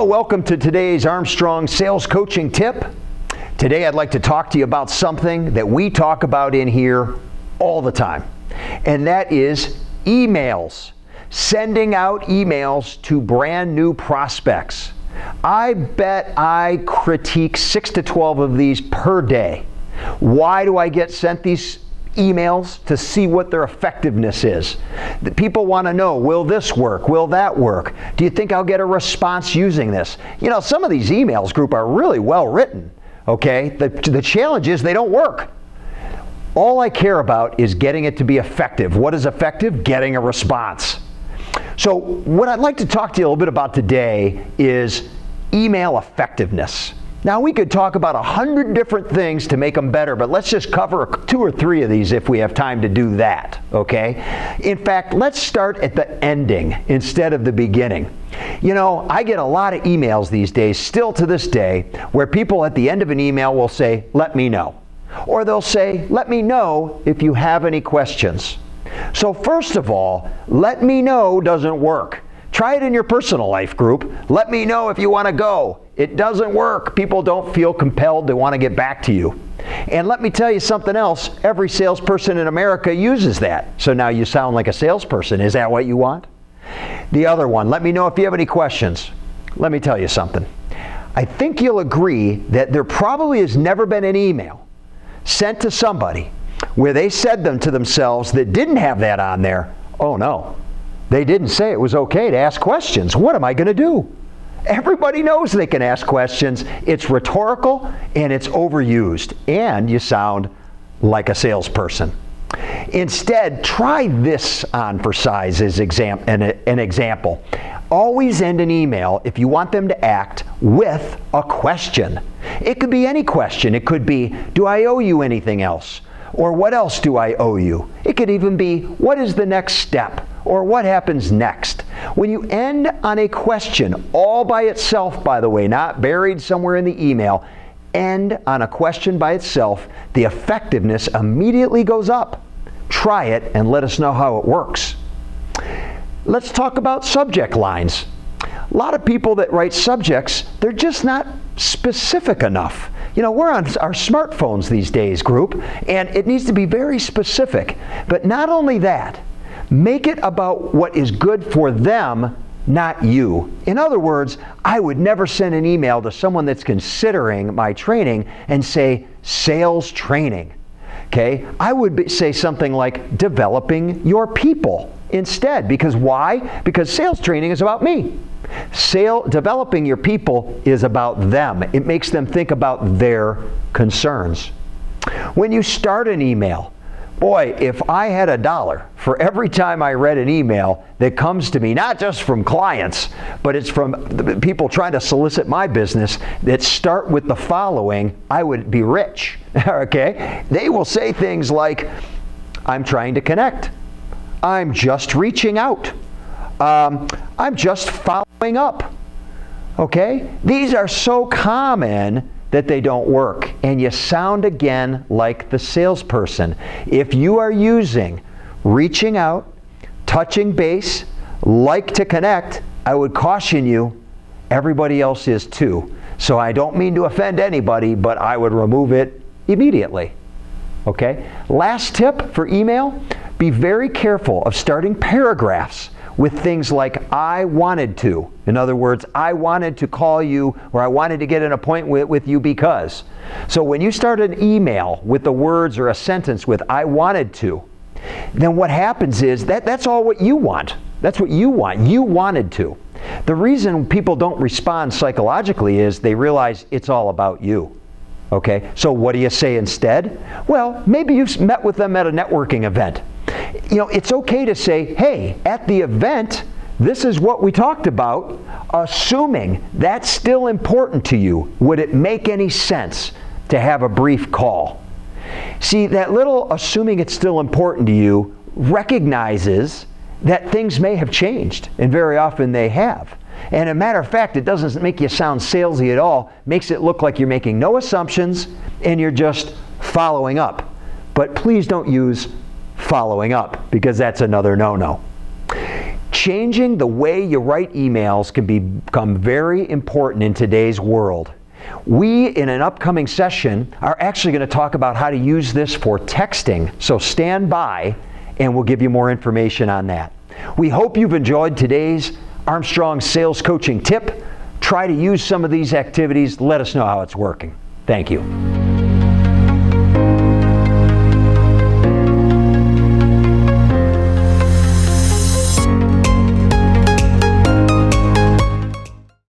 Hello, welcome to today's Armstrong Sales Coaching Tip. Today I'd like to talk to you about something that we talk about in here all the time, and that is emails. Sending out emails to brand new prospects. I bet I critique 6 to 12 of these per day. Why do I get sent these emails? To see what their effectiveness is. The people want to know, will this work? Will that work? Do you think I'll get a response using this? You know, some of these emails group are really well written, okay? The challenge is they don't work. All I care about is getting it to be effective. What is effective? Getting a response. So what I'd like to talk to you a little bit about today is email effectiveness. Now, we could talk about 100 different things to make them better, but let's just cover 2 or 3 of these if we have time to do that, okay? In fact, let's start at the ending instead of the beginning. You know, I get a lot of emails these days, still to this day, where people at the end of an email will say, "Let me know." Or they'll say, "Let me know if you have any questions." So first of all, let me know doesn't work. Try it in your personal life group. Let me know if you want to go. It doesn't work. People don't feel compelled to want to get back to you. And let me tell you something else. Every salesperson in America uses that. So now you sound like a salesperson. Is that what you want? The other one, let me know if you have any questions. Let me tell you something. I think you'll agree that there probably has never been an email sent to somebody where they said them to themselves that didn't have that on there. Oh no, they didn't say it was okay to ask questions. What am I going to do? Everybody knows they can ask questions. It's rhetorical and it's overused, and you sound like a salesperson. Instead, try this on for size as an example. Always end an email, if you want them to act, with a question. It could be any question. It could be, do I owe you anything else? Or what else do I owe you? It could even be, what is the next step? Or what happens next? When you end on a question, all by itself, by the way, not buried somewhere in the email, end on a question by itself, the effectiveness immediately goes up. Try it and let us know how it works. Let's talk about subject lines. A lot of people that write subjects, they're just not specific enough. You know, we're on our smartphones these days, group, and it needs to be very specific. But not only that, make it about what is good for them, not you. In other words, I would never send an email to someone that's considering my training and say, sales training. Okay? I would say something like developing your people instead. Because why? Because sales training is about me. Developing your people is about them. It makes them think about their concerns. When you start an email, boy, if I had $1 for every time I read an email that comes to me, not just from clients, but it's from people trying to solicit my business that start with the following, I would be rich, okay? They will say things like, I'm trying to connect. I'm just reaching out. I'm just following up, okay? These are so common that they don't work, and you sound again like the salesperson. If you are using reaching out, touching base, like to connect, I would caution you, everybody else is too. So I don't mean to offend anybody, but I would remove it immediately, okay? Last tip for email, be very careful of starting paragraphs with things like, I wanted to. In other words, I wanted to call you, or I wanted to get an appointment with you because. So when you start an email with the words or a sentence with, I wanted to, then what happens is that's all what you want. That's what you want. You wanted to. The reason people don't respond psychologically is they realize it's all about you. Okay, so what do you say instead? Well, maybe you met with them at a networking event. You know, it's okay to say, hey, at the event, this is what we talked about, assuming that's still important to you. Would it make any sense to have a brief call? See, that little assuming it's still important to you recognizes that things may have changed, and very often they have. And a matter of fact, it doesn't make you sound salesy at all. Makes it look like you're making no assumptions and you're just following up. But please don't use following up, because that's another no-no. Changing the way you write emails can become very important in today's world. We, in an upcoming session, are actually going to talk about how to use this for texting, so stand by and we'll give you more information on that. We hope you've enjoyed today's Armstrong Sales Coaching Tip. Try to use some of these activities. Let us know how it's working. Thank you.